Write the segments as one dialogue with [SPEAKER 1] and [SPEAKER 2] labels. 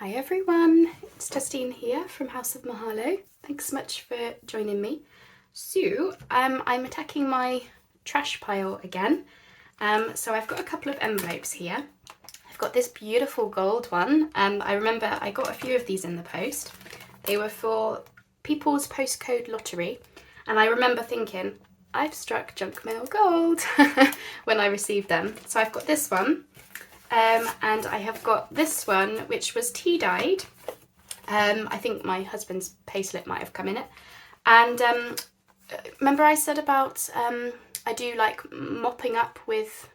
[SPEAKER 1] Hi everyone, it's Justine here from House of Mahalo. Thanks so much for joining me. So I'm attacking my trash pile again. So I've got a couple of envelopes here. I've got this beautiful gold one. I remember I got a few of these in the post. They were for People's Postcode Lottery, and I remember thinking, I've struck junk mail gold when I received them. So I've got this one. And I have got this one, which was tea dyed. I think my husband's payslip might have come in it. And remember I said about I do like mopping up with,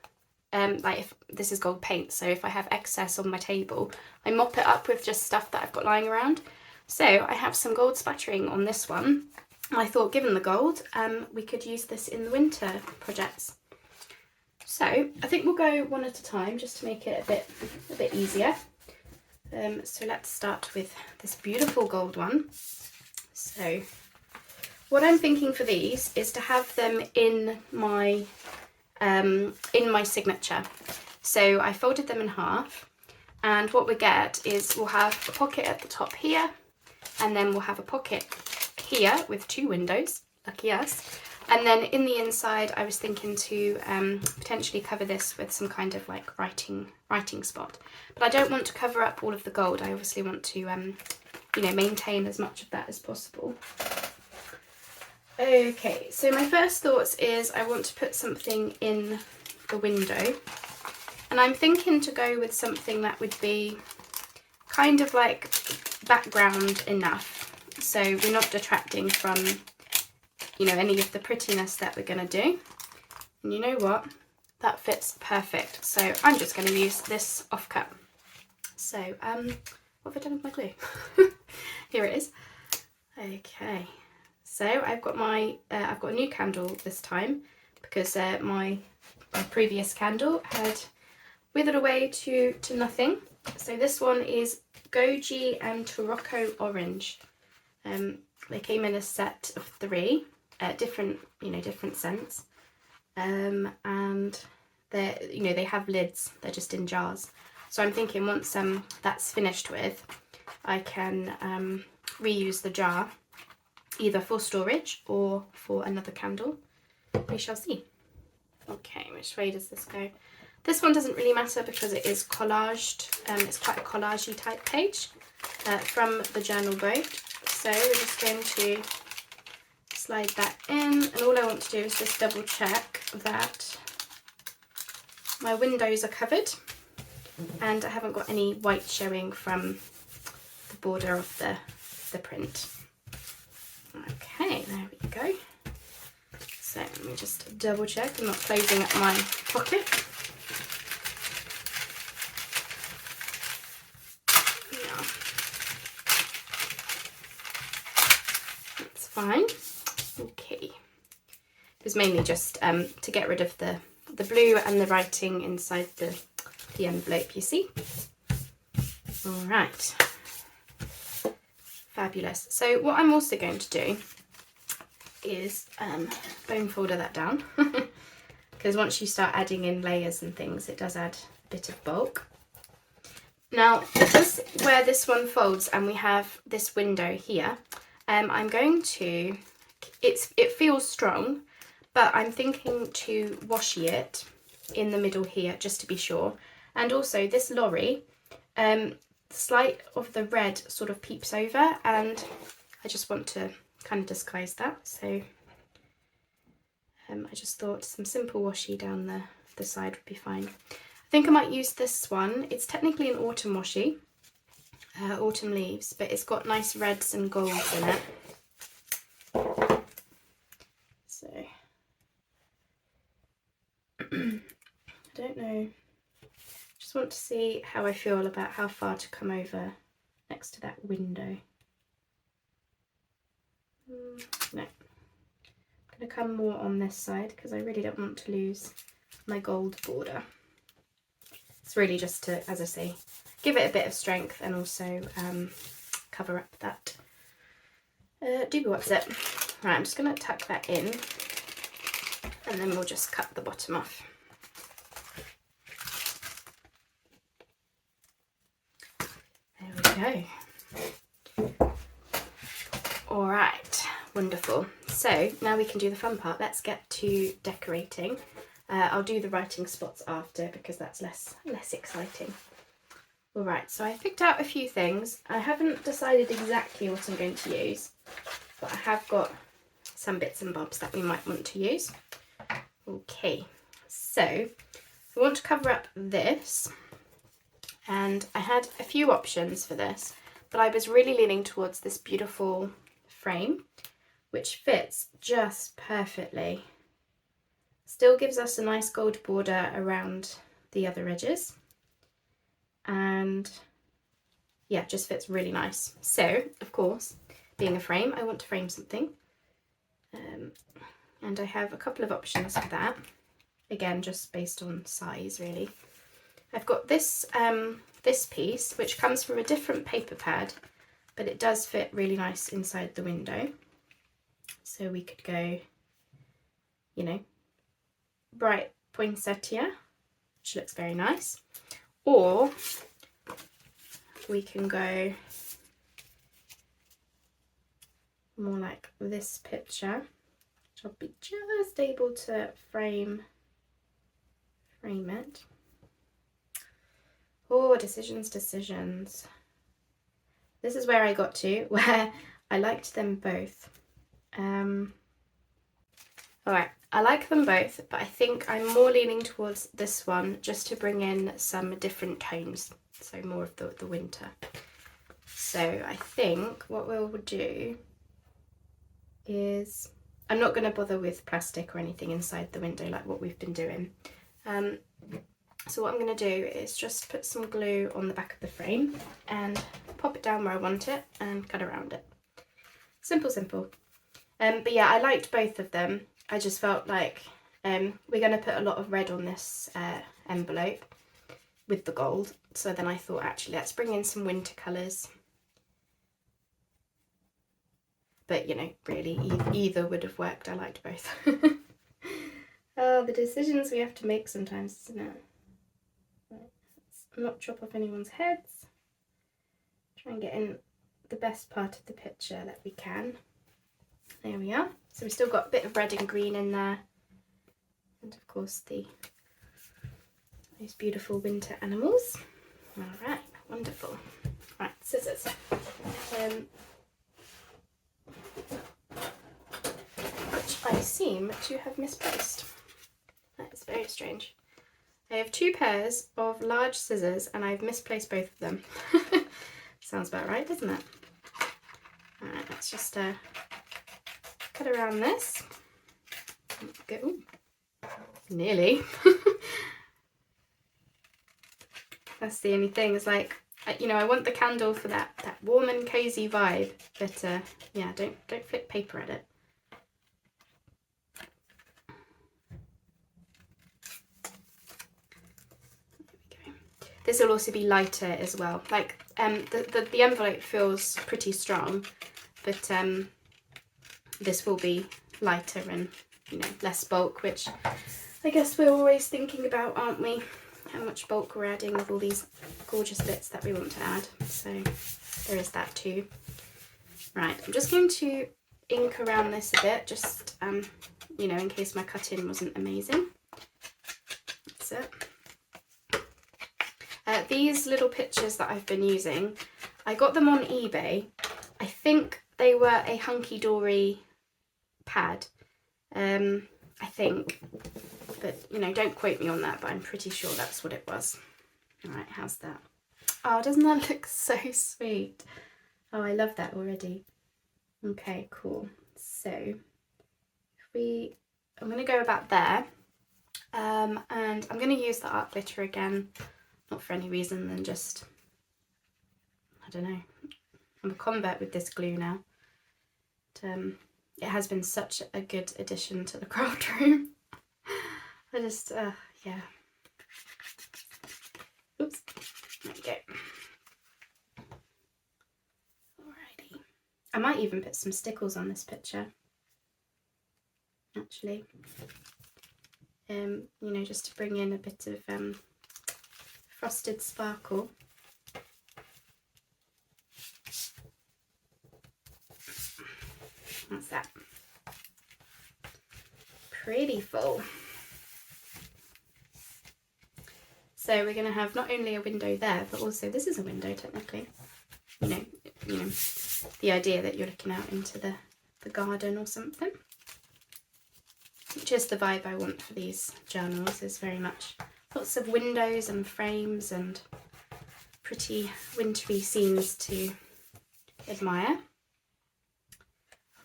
[SPEAKER 1] like if this is gold paint, so if I have excess on my table, I mop it up with just stuff that I've got lying around. So I have some gold splattering on this one. I thought, given the gold, we could use this in the winter projects. So I think we'll go one at a time just to make it a bit easier. So let's start with this beautiful gold one. So what I'm thinking for these is to have them in my signature. So I folded them in half, and what we get is we'll have a pocket at the top here, and then we'll have a pocket here with two windows, lucky us. And then in the inside, I was thinking to potentially cover this with some kind of like writing spot. But I don't want to cover up all of the gold. I obviously want to, you know, maintain as much of that as possible. Okay, so my first thoughts is I want to put something in the window. And I'm thinking to go with something that would be kind of like background enough. So we're not detracting from, you know, any of the prettiness that we're going to do. And you know what? That fits perfect. So I'm just going to use this offcut. So, what have I done with my glue? Here it is. Okay. So I've got a new candle this time because my previous candle had withered away to nothing. So this one is Goji and Tarocco Orange. They came in a set of 3. Different scents, and they have lids. They're just in jars. So I'm thinking once that's finished with, I can reuse the jar either for storage or for another candle. We shall see. Okay, which way does this go? This one doesn't really matter because it is collaged. It's quite a collagey type page from the journal boat. So we're just going to slide that in, and all I want to do is just double check that my windows are covered and I haven't got any white showing from the border of the print. Okay, there we go. So let me just double check I'm not closing up my pocket. Yeah. That's fine. Okay, it was mainly just to get rid of the blue and the writing inside the envelope, you see. All right, fabulous. So what I'm also going to do is bone folder that down because once you start adding in layers and things, it does add a bit of bulk. Now, because where this one folds and we have this window here, I'm going to, it feels strong, but I'm thinking to washi it in the middle here just to be sure. And also this lorry, slight of the red sort of peeps over, and I just want to kind of disguise that. So I just thought some simple washi down the side would be fine. I think I might use this one. It's technically an autumn washi, autumn leaves, but it's got nice reds and golds in it. So I don't know, just want to see how I feel about how far to come over next to that window. No, I'm going to come more on this side because I really don't want to lose my gold border. It's really just to, as I say, give it a bit of strength and also cover up that doobie what's it. Right, I'm just going to tuck that in and then we'll just cut the bottom off. There we go. we go. All right, wonderful. So now we can do the fun part. Let's get to decorating. I'll do the writing spots after because that's less exciting. All right, so I picked out a few things. I haven't decided exactly what I'm going to use, but I have got some bits and bobs that we might want to use. Okay, so I want to cover up this, and I had a few options for this, but I was really leaning towards this beautiful frame, which fits just perfectly. Still gives us a nice gold border around the other edges, and yeah, just fits really nice. So, of course, being a frame, I want to frame something, and I have a couple of options for that. Again, just based on size, really. I've got this this piece, which comes from a different paper pad, but it does fit really nice inside the window. So we could go, you know, bright poinsettia, which looks very nice, or we can go more like this picture, which I'll be just able to frame it. Oh, decisions. This is where I got to, where I liked them both. Alright, I like them both, but I think I'm more leaning towards this one just to bring in some different tones, so more of the winter. So I think what we'll do is, I'm not going to bother with plastic or anything inside the window like what we've been doing. So what I'm going to do is just put some glue on the back of the frame and pop it down where I want it and cut around it. Simple. But yeah, I liked both of them. I just felt like we're going to put a lot of red on this envelope with the gold. So then I thought, actually, let's bring in some winter colours. But, you know, really, either would have worked. I liked both. Oh, the decisions we have to make sometimes, isn't it? Right, let's not chop off anyone's heads. Try and get in the best part of the picture that we can. There we are. So we've still got a bit of red and green in there. And of course those beautiful winter animals. Alright, wonderful. Right, scissors. Which I seem to have misplaced. That is very strange. I have two pairs of large scissors and I've misplaced both of them. Sounds about right, doesn't it? Alright, let's just cut around this. Go. Ooh, nearly. That's the only thing, is like, you know, I want the candle for that warm and cozy vibe, but yeah, don't flick paper at it. This will also be lighter as well. Like the envelope feels pretty strong, but this will be lighter and, you know, less bulk, which I guess we're always thinking about, aren't we? How much bulk we're adding with all these gorgeous bits that we want to add. So there is that too. Right, I'm just going to ink around this a bit, just you know, in case my cut-in wasn't amazing. That's it. These little pictures that I've been using, I got them on eBay. I think they were a hunky-dory pad, I think, but you know, don't quote me on that, but I'm pretty sure that's what it was. Alright, how's that? Oh, doesn't that look so sweet? Oh, I love that already. Okay, cool. So I'm going to go about there, and I'm going to use the art glitter again, not for any reason than just, I don't know, I'm a convert with this glue now. But, it has been such a good addition to the craft room. I just, yeah. Oops, there we go. Alrighty. I might even put some stickles on this picture, actually. You know, just to bring in a bit of frosted sparkle. That's that. Pretty full. So we're going to have not only a window there, but also this is a window technically. You know, the idea that you're looking out into the garden or something. Which is the vibe I want for these journals, is very much lots of windows and frames and pretty wintry scenes to admire.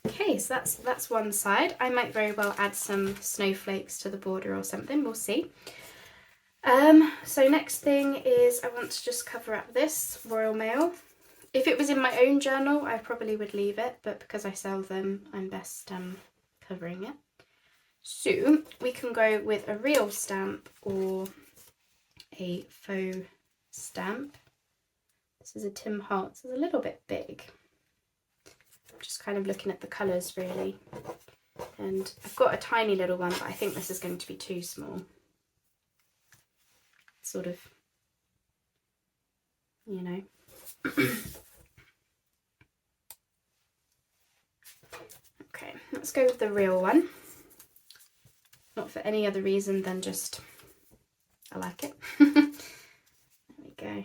[SPEAKER 1] Okay, so that's one side. I might very well add some snowflakes to the border or something, we'll see. So next thing is I want to just cover up this Royal Mail. If it was in my own journal, I probably would leave it, but because I sell them, I'm best covering it. So we can go with a real stamp or a faux stamp. This is a Tim Holtz. It's a little bit big. I'm just kind of looking at the colours really. And I've got a tiny little one, but I think this is going to be too small. Sort of, you know. Okay, let's go with the real one. Not for any other reason than just I like it. There we go.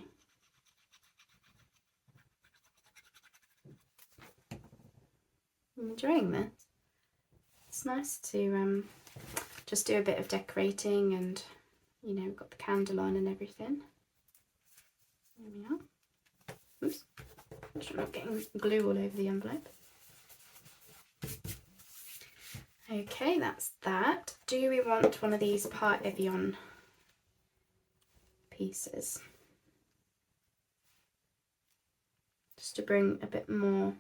[SPEAKER 1] I'm enjoying this. It's nice to just do a bit of decorating, and you know, we've got the candle on and everything. There we are. Oops, make sure I'm not getting glue all over the envelope. Okay, that's that. Do we want one of these Part Evian pieces? Just to bring a bit more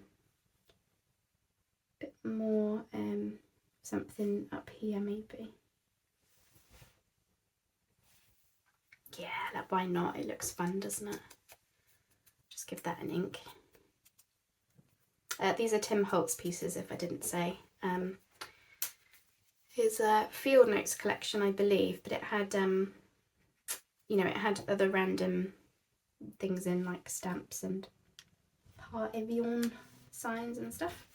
[SPEAKER 1] something up here maybe. Yeah, why not? It looks fun, doesn't it? Just give that an ink. These are Tim Holtz pieces, if I didn't say. His Field Notes collection, I believe, but it had, you know, it had other random things in, like stamps and Part Evian signs and stuff.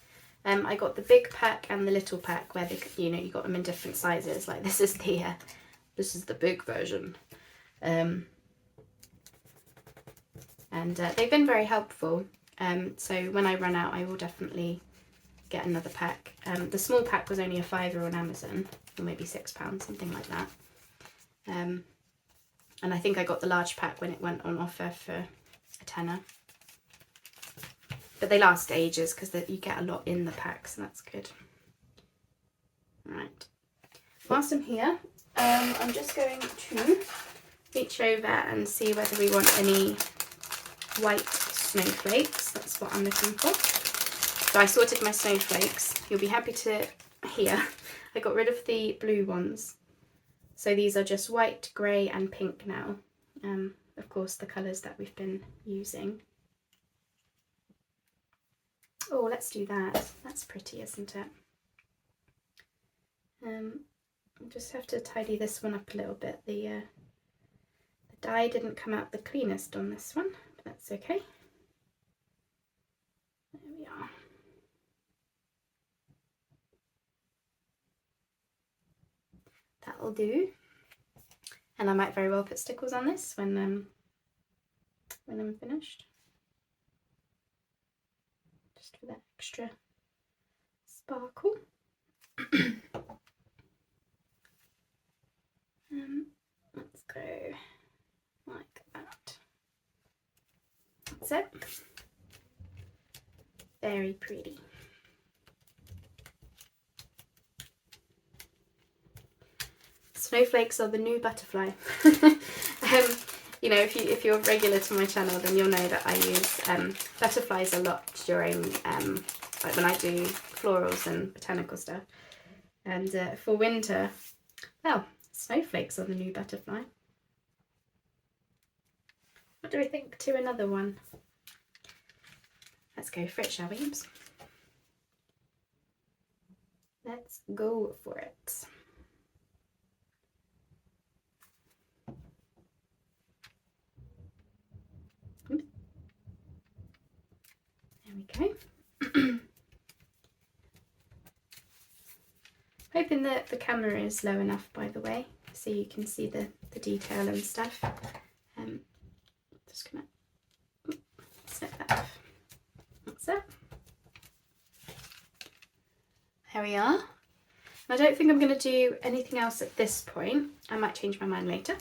[SPEAKER 1] I got the big pack and the little pack, where they, you know, you got them in different sizes. Like this is the big version. And they've been very helpful. So when I run out, I will definitely get another pack. The small pack was only a £5 on Amazon, or maybe £6, something like that. And I think I got the large pack when it went on offer for a tenner. But they last ages because you get a lot in the pack, so that's good. Right. Whilst I'm here, I'm just going to reach over and see whether we want any white snowflakes. That's what I'm looking for. So I sorted my snowflakes. You'll be happy to hear I got rid of the blue ones. So these are just white, grey and pink now. Of course, the colours that we've been using. Oh, let's do that. That's pretty, isn't it? I'll just have to tidy this one up a little bit. The dye didn't come out the cleanest on this one, but that's okay. There we are. That'll do. And I might very well put stickles on this when I'm finished. Just for that extra sparkle. Let's go like that. That's it. Very pretty. Snowflakes are the new butterfly. You know, if you're regular to my channel, then you'll know that I use butterflies a lot during like when I do florals and botanical stuff. And for winter, well, snowflakes are the new butterfly. What do we think to another one? Let's go for it, shall we? Let's go for it. There we go. hoping that the camera is low enough, by the way, so you can see the detail and stuff. Just gonna snip that off. That's it. There we are. I don't think I'm going to do anything else at this point. I might change my mind later.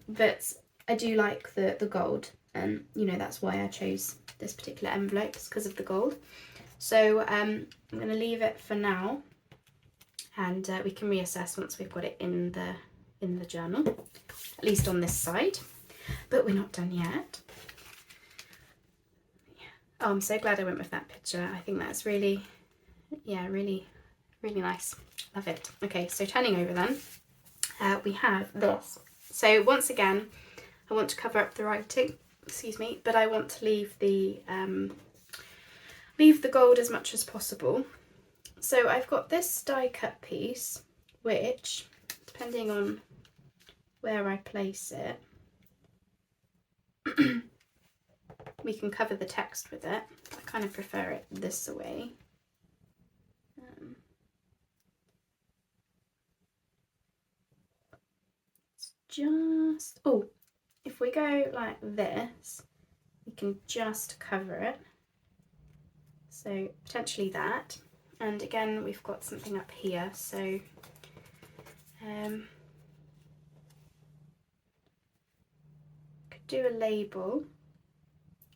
[SPEAKER 1] But I do like the gold, and you know, that's why I chose this particular envelope, because of the gold. So I'm going to leave it for now, and we can reassess once we've got it in the journal, at least on this side. But we're not done yet. Oh, I'm so glad I went with that picture. I think that's really, yeah, really nice. Love it. Okay, so turning over then, we have this. So once again, I want to cover up the writing, excuse me, but I want to leave the gold as much as possible. So I've got this die cut piece, which, depending on where I place it, we can cover the text with it. I kind of prefer it this way. Just, oh, if we go like this, we can just cover it. So potentially that. And again, we've got something up here, so could do a label,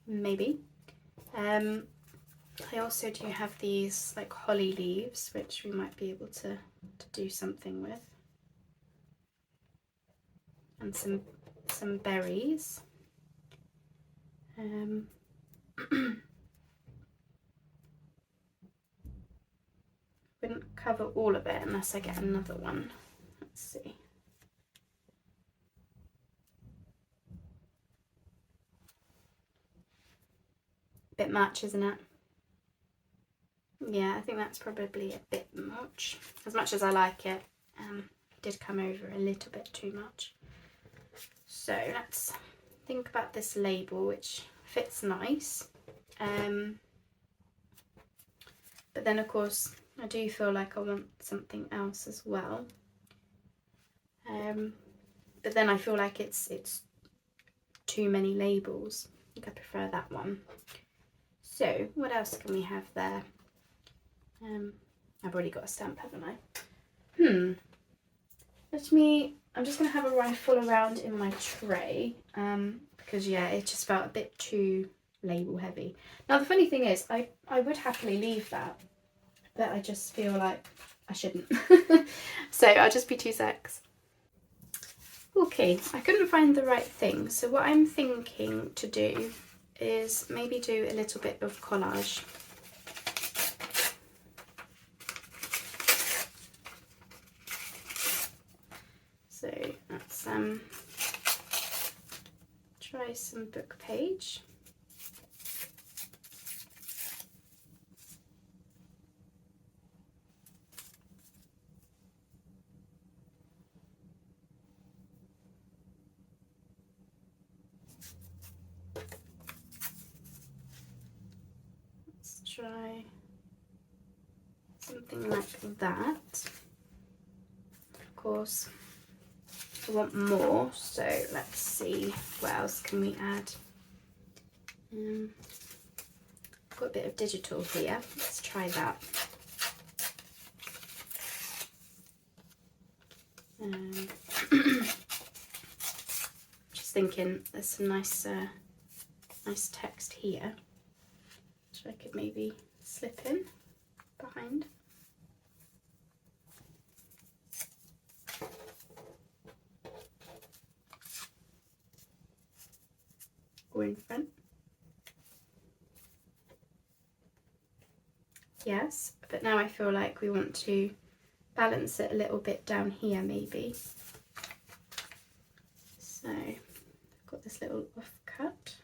[SPEAKER 1] maybe. I also do have these like holly leaves, which we might be able to do something with. And some berries. Wouldn't cover all of it unless I get another one. Let's see. Bit much, isn't it? Yeah, I think that's probably a bit much. As much as I like it, it did come over a little bit too much. So let's think about this label, which fits nice. But then of course I do feel like I want something else as well. But then I feel like it's too many labels. I think I prefer that one. So what else can we have there? I've already got a stamp, haven't I? I'm just going to have a rifle around in my tray, because yeah, it just felt a bit too label heavy. Now the funny thing is, I would happily leave that, but I just feel like I shouldn't. So I'll just be 2 secs. Okay, I couldn't find the right thing, so what I'm thinking to do is maybe do a little bit of collage. So let's try some book page. Let's try something like that. Of course, I want more, so let's see what else can we add. Got a bit of digital here, let's try that. Just thinking there's some nice text here, which I could maybe slip in behind. Or in front. Yes, but now I feel like we want to balance it a little bit down here maybe. So I've got this little offcut.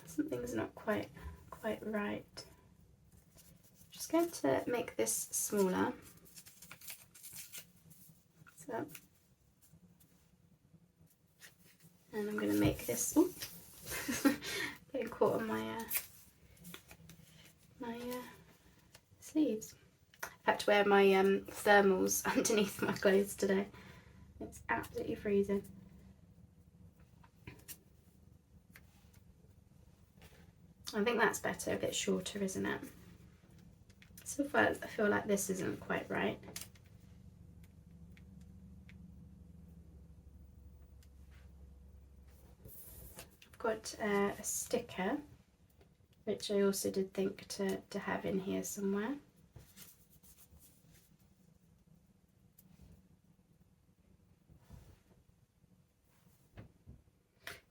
[SPEAKER 1] Something's not quite right. Just going to make this smaller. So, and I'm going to make this. Ooh, getting caught on my sleeves. I had to wear my thermals underneath my clothes today. It's absolutely freezing. I think that's better, a bit shorter, isn't it? So far, I feel like this isn't quite right. I've got a sticker, which I also did think to have in here somewhere.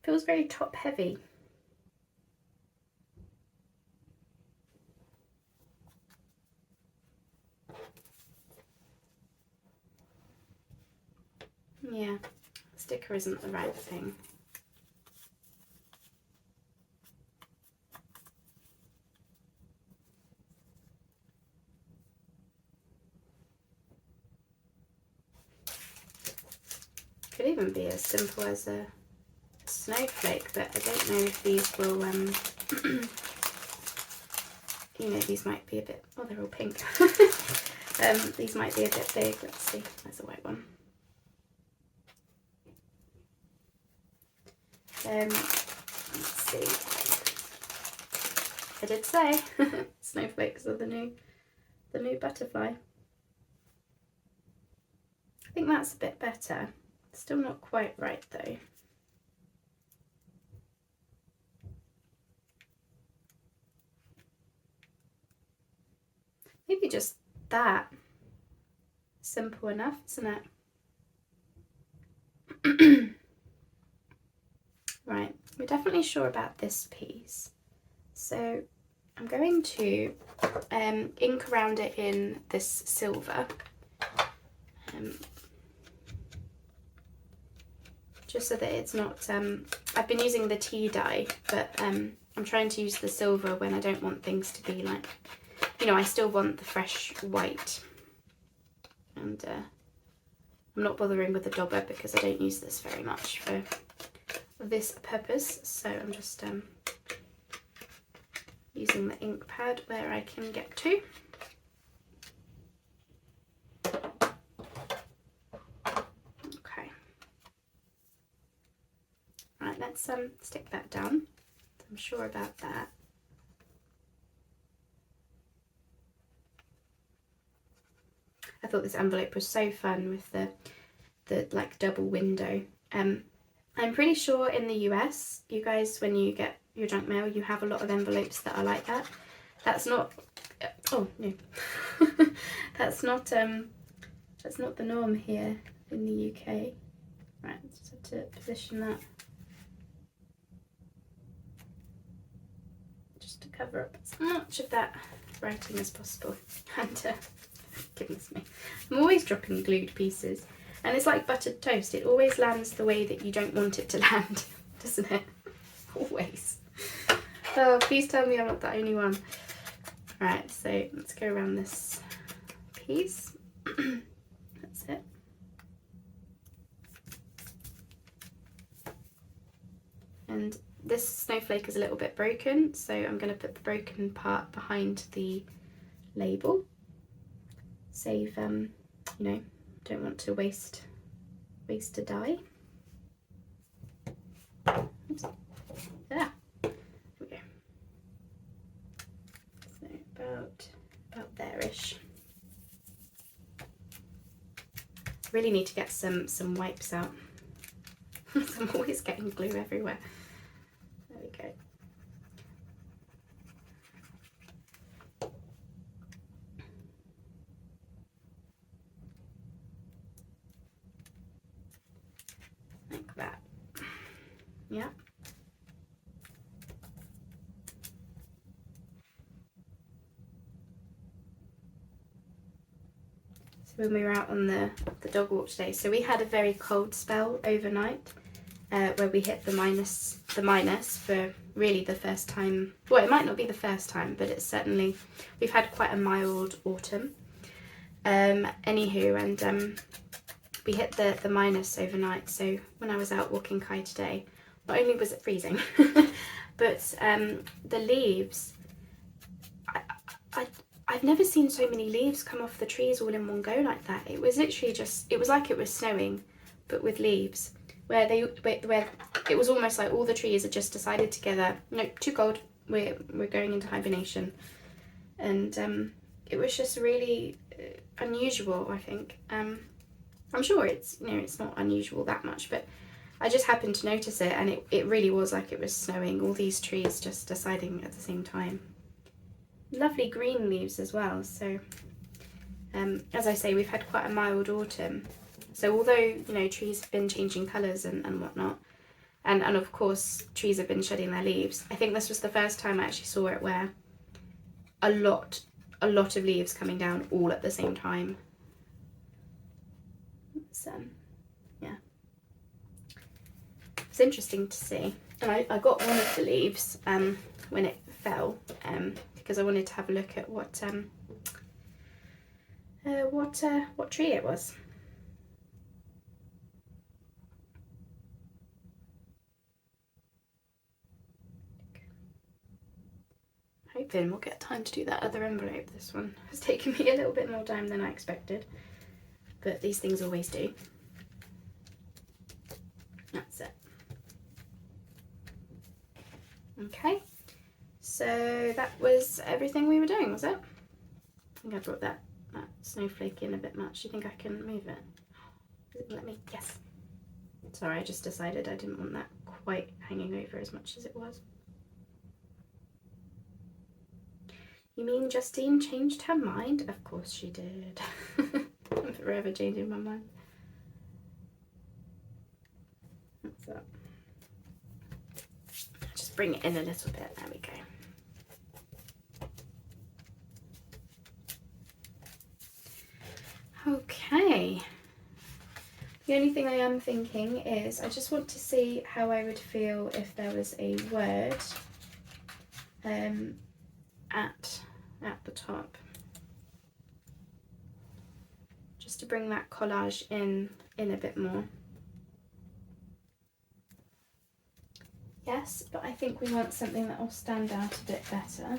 [SPEAKER 1] Feels very top heavy. Yeah, the sticker isn't the right thing. Could even be as simple as a snowflake, but I don't know if these will, you know, these might be a bit, oh, they're all pink. These might be a bit big. Let's see, there's a white one. Let's see. I did say snowflakes are the new butterfly. I think that's a bit better. Still not quite right though. Maybe just that. Simple enough, isn't it? Right, we're definitely sure about this piece. So I'm going to ink around it in this silver. Just so that it's not, I've been using the tea dye, but I'm trying to use the silver when I don't want things to be like, you know, I still want the fresh white. And I'm not bothering with the dauber because I don't use this very much for this purpose. So I'm just using the ink pad where I can get to. Okay. Right, let's stick that down. I'm sure about that. I thought this envelope was so fun with the like double window. I'm pretty sure in the US, you guys, when you get your junk mail, you have a lot of envelopes that are like that. That's not, oh no, that's not the norm here in the UK. Right, just have to position that just to cover up as much of that writing as possible. And goodness me, I'm always dropping glued pieces. And it's like buttered toast. It always lands the way that you don't want it to land, doesn't it? Always. Oh, please tell me I'm not the only one. Right, so let's go around this piece. That's it. And this snowflake is a little bit broken, so I'm going to put the broken part behind the label. Save, you know, don't want to waste a dye. Oops. Ah, there we go. So about there-ish. Really need to get some wipes out. I'm always getting glue everywhere. There we go. Like that. Yeah. So when we were out on the dog walk today, so we had a very cold spell overnight, where we hit the minus for really the first time. Well, it might not be the first time, but it's certainly, we've had quite a mild autumn. Anywho, and we hit the minus overnight. So when I was out walking Kai today, not only was it freezing, but the leaves, I've never seen so many leaves come off the trees all in one go like that. It was literally just, it was like it was snowing, but with leaves. Where it was almost like all the trees had just decided together, no, too cold, we're going into hibernation. And it was just really unusual, I think. I'm sure it's, it's not unusual that much, but I just happened to notice it, and it really was like it was snowing, all these trees just deciding at the same time. Lovely green leaves as well. So as I say, we've had quite a mild autumn. So although, trees have been changing colours and whatnot, and of course trees have been shedding their leaves, I think this was the first time I actually saw it where a lot of leaves coming down all at the same time. So yeah, it's interesting to see. And I got one of the leaves when it fell, because I wanted to have a look at what tree it was. Hoping we'll get time to do that other envelope. This one has taken me a little bit more time than I expected, but these things always do. That's it. Okay, so that was everything we were doing, was it? I think I brought that snowflake in a bit much. Do you think I can move it? Does it let me? Yes. Sorry, I just decided I didn't want that quite hanging over as much as it was. You mean Justine changed her mind? Of course she did. I'm forever changing my mind. What's that? Just bring it in a little bit. There we go. Okay. The only thing I am thinking is I just want to see how I would feel if there was a word at the top, just to bring that collage in a bit more. Yes, but I think we want something that will stand out a bit better.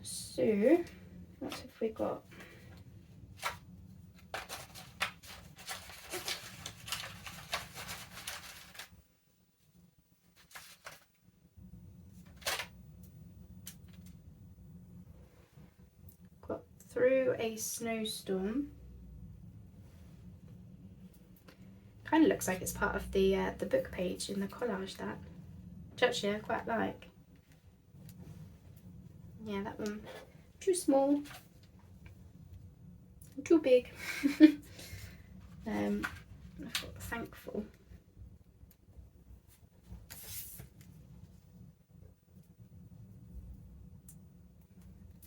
[SPEAKER 1] So what have we got? Through a snowstorm. Kind of looks like it's part of the book page in the collage, that, which actually I quite like. Yeah, that one too small, too big. I've got thankful.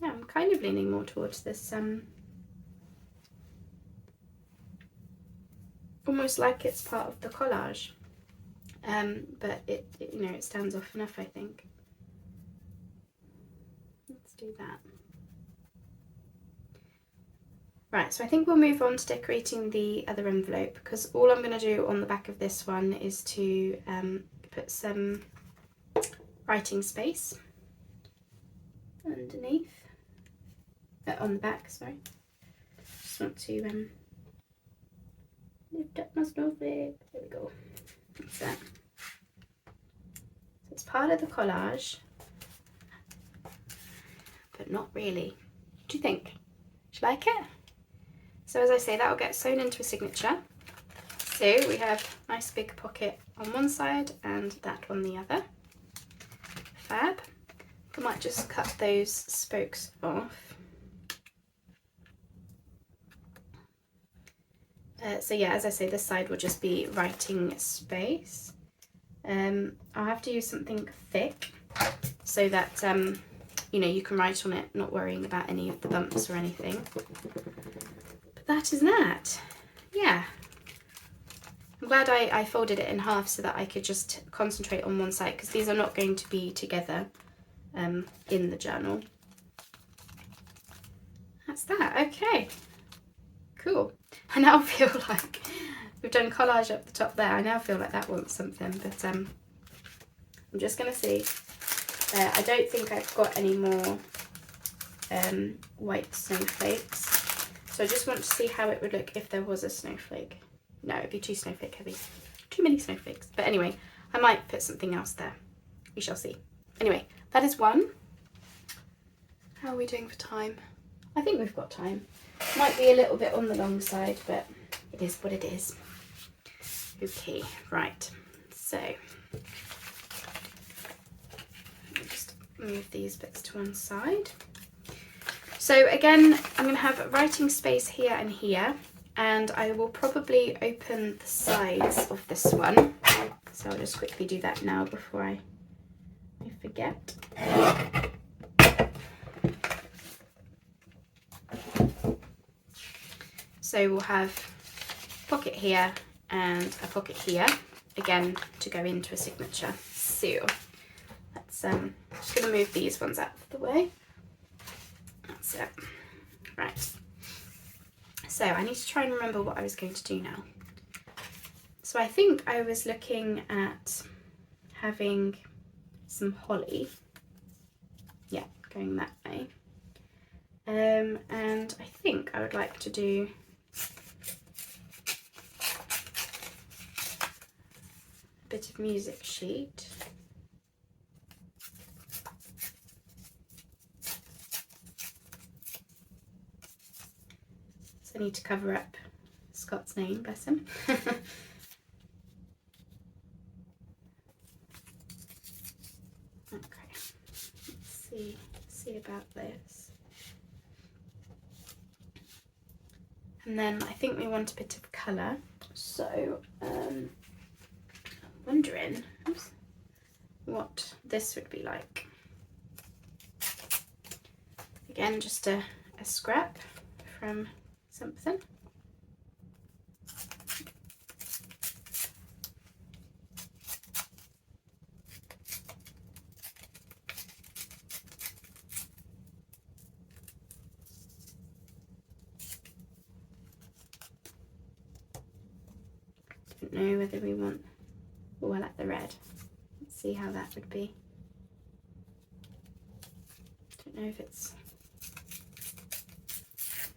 [SPEAKER 1] Yeah, I'm kind of leaning more towards this, almost like it's part of the collage, but it it stands off enough, I think. Let's do that. Right, so I think we'll move on to decorating the other envelope, because all I'm going to do on the back of this one is to put some writing space underneath. On the back, sorry. Just want to lift up my snowflake. There we go. That's that. So it's part of the collage, but not really. What do you think? Do you like it? So as I say, that will get sewn into a signature. So we have a nice big pocket on one side and that on the other. Fab. I might just cut those spokes off. So yeah, as I say, this side will just be writing space. I'll have to use something thick so that you can write on it, not worrying about any of the bumps or anything. But that is that. Yeah. I'm glad I folded it in half so that I could just concentrate on one side, because these are not going to be together in the journal. That's that. Okay, cool. I now feel like we've done collage up the top there. I now feel like that wants something, but I'm just going to see. I don't think I've got any more white snowflakes, so I just want to see how it would look if there was a snowflake. No, it'd be too snowflake heavy. Too many snowflakes. But anyway, I might put something else there. We shall see. Anyway, that is one. How are we doing for time? I think we've got time. Might be a little bit on the long side, but it is what it is. Okay, right. So, I'll just move these bits to one side. So again, I'm going to have writing space here and here, and I will probably open the sides of this one. So I'll just quickly do that now before I forget. So we'll have a pocket here and a pocket here, again to go into a signature seal. Let's just going to move these ones out of the way. That's it. Right. So I need to try and remember what I was going to do now. So I think I was looking at having some holly. Yeah, going that way. And I think I would like to do a bit of music sheet. So I need to cover up Scott's name, bless him. Okay, let's see about this. And then I think we want a bit of colour. So I'm wondering what this would be like. Again, just a scrap from something. Don't know whether we want, oh, I like the red. Let's see how that would be. Don't know if it's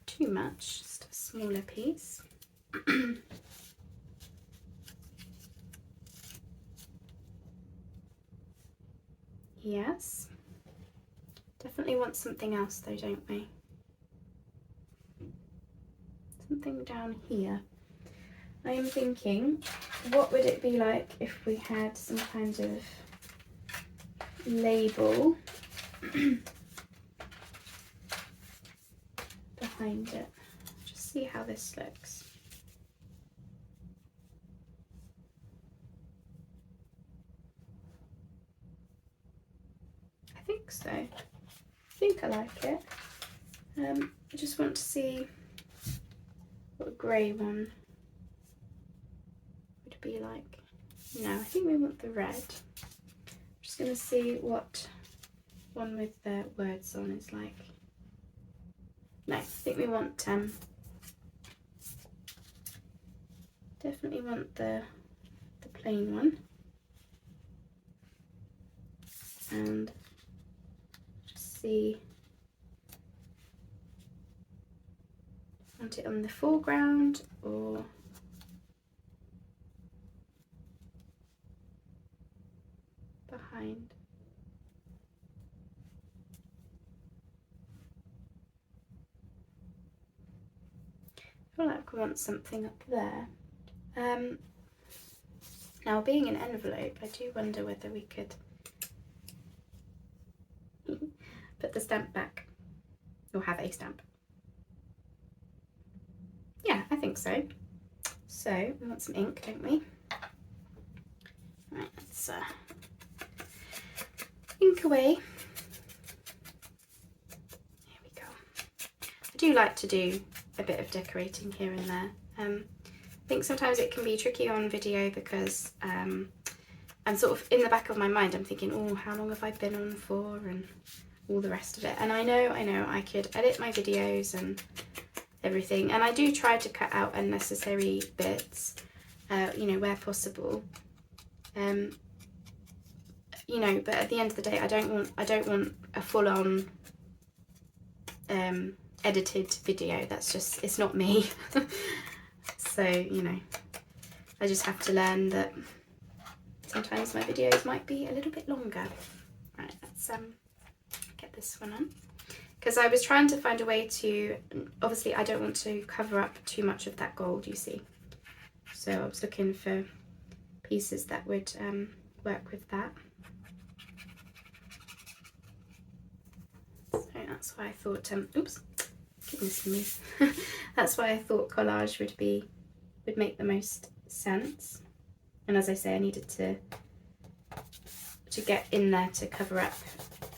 [SPEAKER 1] too much, just a smaller piece. Yes. Definitely want something else though, don't we? Something down here. I am thinking, what would it be like if we had some kind of label behind it? Just see how this looks. I think so. I think I like it. I just want to see what a grey one would be like. No, I think we want the red. I'm just going to see what one with the words on is like. No, I think we want definitely want the plain one. And just see, want it on the foreground or behind. I feel like I want something up there. Now, being an envelope, I do wonder whether we could put the stamp back, or have a stamp. Yeah, I think so. So we want some ink, don't we? Right, let's ink away. Here we go. I do like to do a bit of decorating here and there. I think sometimes it can be tricky on video because I'm sort of in the back of my mind, I'm thinking, oh, how long have I been on for, and all the rest of it. And I know I could edit my videos and everything, and I do try to cut out unnecessary bits, you know, where possible. You know, but at the end of the day, I don't want a full-on edited video. That's just, it's not me. So, you know, I just have to learn that sometimes my videos might be a little bit longer. Right, let's get this one on. Because I was trying to find a way to, obviously I don't want to cover up too much of that gold, you see. So I was looking for pieces that would work with that. So that's why I thought, oops, goodness me. That's why I thought collage would make the most sense. And as I say, I needed to get in there to cover up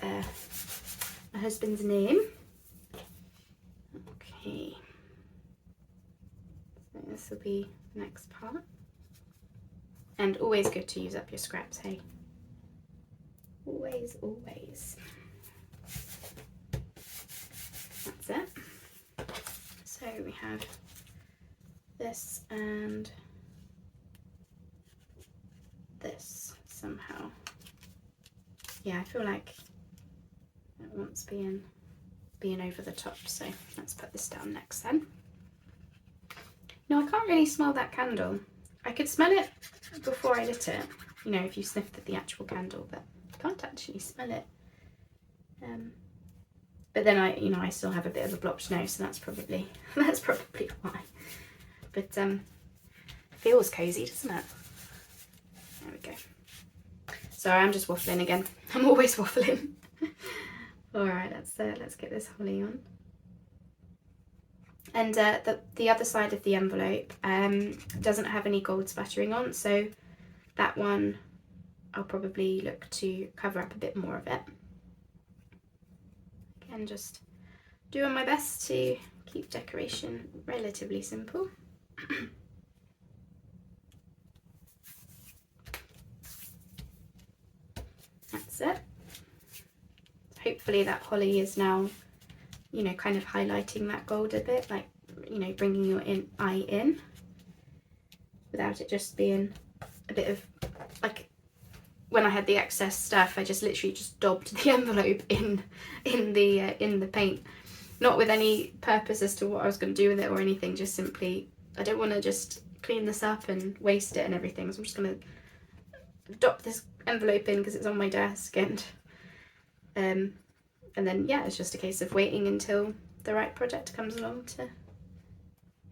[SPEAKER 1] my husband's name. Okay, so this will be the next part. And always good to use up your scraps, hey? Always, always. That's it. So we have this and this somehow. Yeah, I feel like it wants being over the top, so let's put this down next then. No, I can't really smell that candle. I could smell it before I lit it, you know, if you sniffed at the actual candle, but I can't actually smell it. But then I still have a bit of a blocked nose, so that's probably why. But feels cozy, doesn't it? There we go. Sorry, I'm just waffling again. I'm always waffling. All right, let's get this holly on. And the other side of the envelope doesn't have any gold splattering on, so that one I'll probably look to cover up a bit more of it. Again, just doing my best to keep decoration relatively simple. That's it. Hopefully that holly is now, you know, kind of highlighting that gold a bit, like, you know, bringing your eye in without it just being a bit of, like, when I had the excess stuff, I just literally just daubed the envelope in the paint, not with any purpose as to what I was going to do with it or anything, just simply, I don't want to just clean this up and waste it and everything, so I'm just going to dop this envelope in because it's on my desk, and then yeah, it's just a case of waiting until the right project comes along to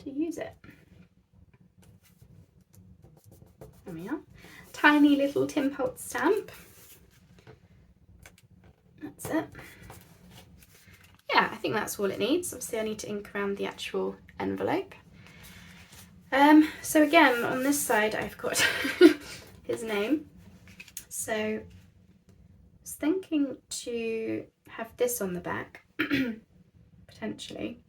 [SPEAKER 1] use it. There we are. Tiny little Tim Holtz stamp. That's it. Yeah, I think that's all it needs. Obviously I need to ink around the actual envelope. So again, on this side I've got his name. So I was thinking to have this on the back, potentially.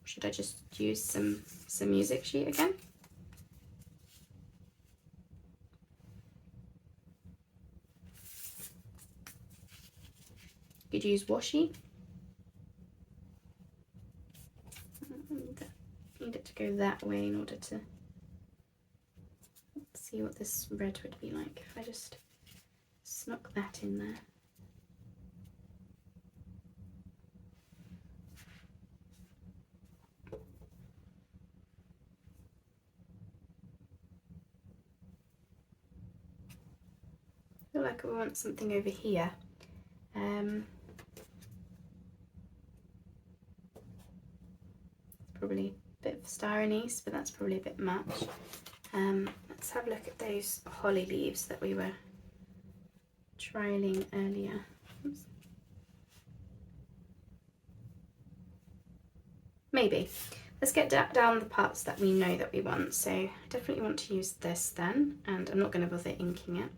[SPEAKER 1] Should I just use some music sheet again? Could use washi. Need it to go that way in order to see what this red would be like if I just snuck that in there. I feel like I want something over here. It's probably a bit of star anise, but that's probably a bit much. Let's have a look at those holly leaves that we were trialing earlier. Oops. Maybe. Let's get down the parts that we know that we want. So I definitely want to use this then, and I'm not going to bother inking it.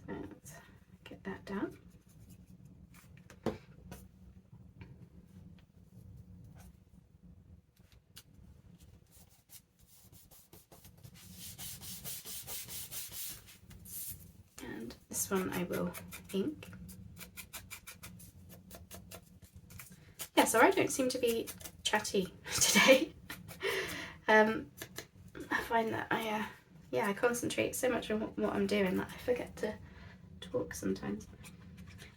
[SPEAKER 1] So let's get that down. this one I will ink. Yeah, so I don't seem to be chatty today. I find that I concentrate so much on what I'm doing that I forget to talk sometimes.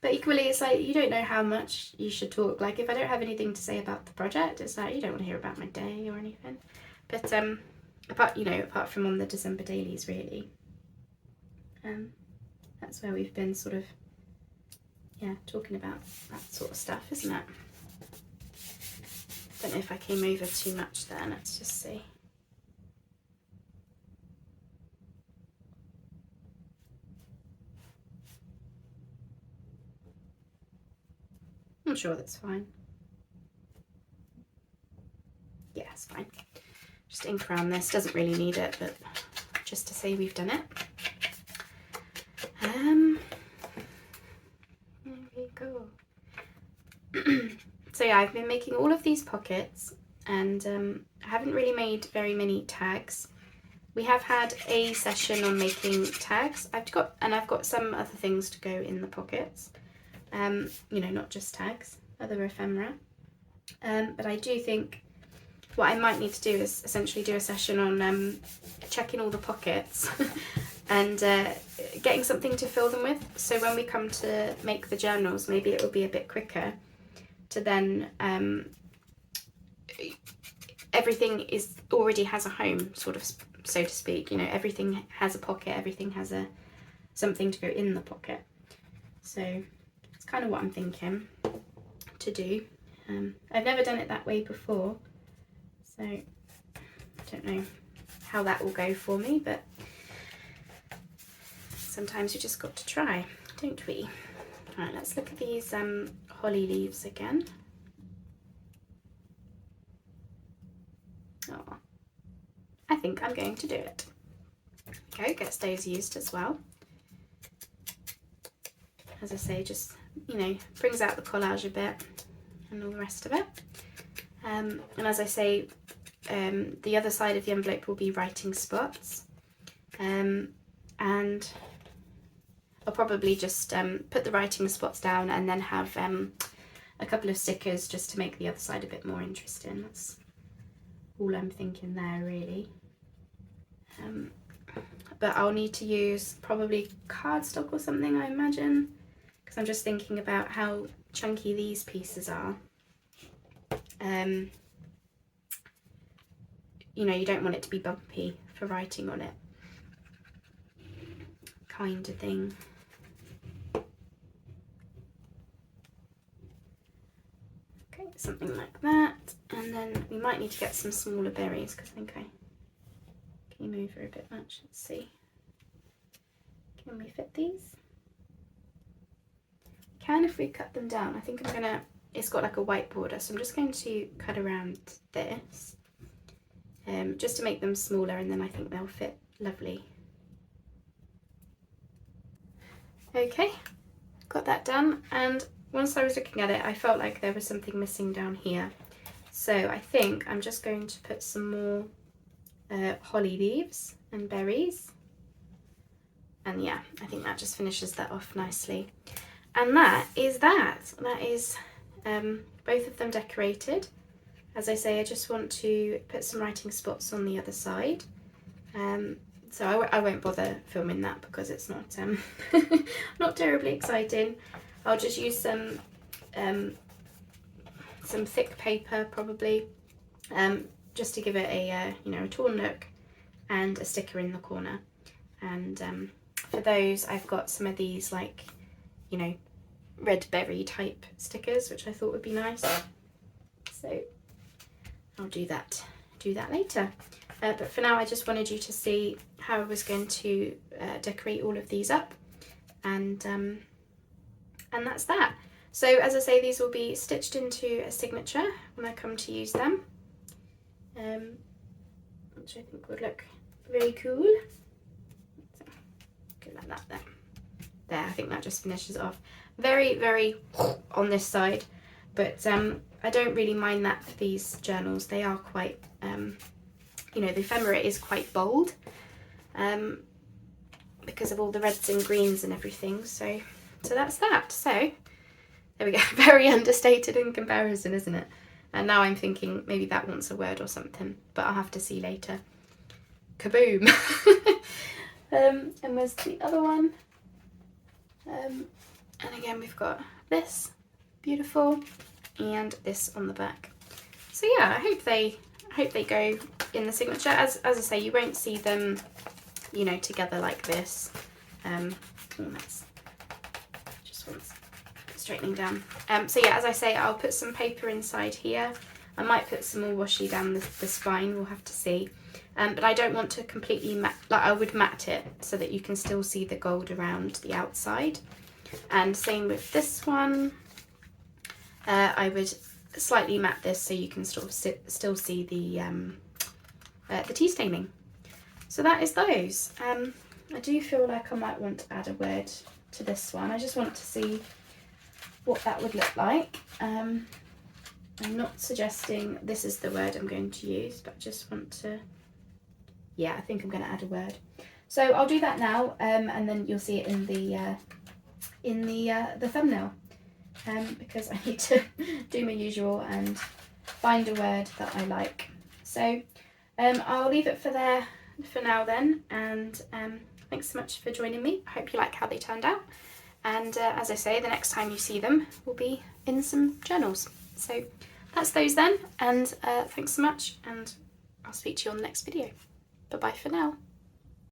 [SPEAKER 1] But equally, it's like you don't know how much you should talk. Like if I don't have anything to say about the project, it's like you don't want to hear about my day or anything. But apart from on the December dailies, really, that's where we've been sort of talking about that sort of stuff, isn't it? Don't know if I came over too much there. Let's just see. I'm sure that's fine. Yeah, it's fine. Just ink around this. Doesn't really need it, but just to say we've done it. There we go. So yeah, I've been making all of these pockets, and I haven't really made very many tags. We have had a session on making tags. I've got some other things to go in the pockets. Not just tags, other ephemera. But I do think what I might need to do is essentially do a session on checking all the pockets and getting something to fill them with. So when we come to make the journals, maybe it will be a bit quicker to then everything already has a home, sort of, so to speak. Everything has a pocket, everything has something to go in the pocket. So it's kind of what I'm thinking to do. I've never done it that way before, so I don't know how that will go for me, but sometimes you just got to try, don't we? Alright, let's look at these holly leaves again. Oh, I think I'm going to do it. Okay, gets those used as well. As I say, just, brings out the collage a bit and all the rest of it. And as I say, the other side of the envelope will be writing spots. And I'll probably just put the writing spots down and then have a couple of stickers just to make the other side a bit more interesting. That's all I'm thinking there, really. But I'll need to use probably cardstock or something, I imagine, because I'm just thinking about how chunky these pieces are. You don't want it to be bumpy for writing on it, kind of thing. Okay, something like that. And then we might need to get some smaller berries because I think I came over a bit much. Let's see. Can we fit these? Can if we cut them down. I think I'm gonna, it's got like a white border, so I'm just going to cut around this just to make them smaller, and then I think they'll fit lovely. Okay, got that done, and once I was looking at it, I felt like there was something missing down here. So I think I'm just going to put some more holly leaves and berries. And yeah, I think that just finishes that off nicely. And that is that. That is both of them decorated. As I say, I just want to put some writing spots on the other side. So I won't bother filming that because it's not not terribly exciting. I'll just use some thick paper probably, just to give it a a torn look, and a sticker in the corner. And for those, I've got some of these like red berry type stickers, which I thought would be nice. So I'll do that later. But for now, I just wanted you to see how I was going to decorate all of these up, and that's that. So as I say, these will be stitched into a signature when I come to use them, which I think would look very cool. So, go like that there. There, I think that just finishes it off. Very, very on this side, but I don't really mind that for these journals. They are quite, the ephemera is quite bold, but because of all the reds and greens and everything. So that's that. So there we go. Very understated in comparison, isn't it? And now I'm thinking maybe that wants a word or something, but I'll have to see later. Kaboom! And where's the other one? And again, we've got this, beautiful, and this on the back. So yeah, I hope they go in the signature. As I say, you won't see them, you know, together like this. That's just wants straightening down. So yeah, as I say, I'll put some paper inside here. I might put some more washi down the spine, we'll have to see. But I don't want to completely matte, like I would matte it so that you can still see the gold around the outside. And same with this one. I would slightly matte this so you can sort of still see the tea staining. So that is those. I do feel like I might want to add a word to this one. I just want to see what that would look like. I'm not suggesting this is the word I'm going to use, but I just want to, yeah, I think I'm going to add a word. So I'll do that now, and then you'll see it in the thumbnail, because I need to do my usual and find a word that I like. So I'll leave it for now then, and thanks so much for joining me. I hope you like how they turned out, and as I say, the next time you see them will be in some journals. So that's those then, and thanks so much, and I'll speak to you on the next video. Bye bye for now.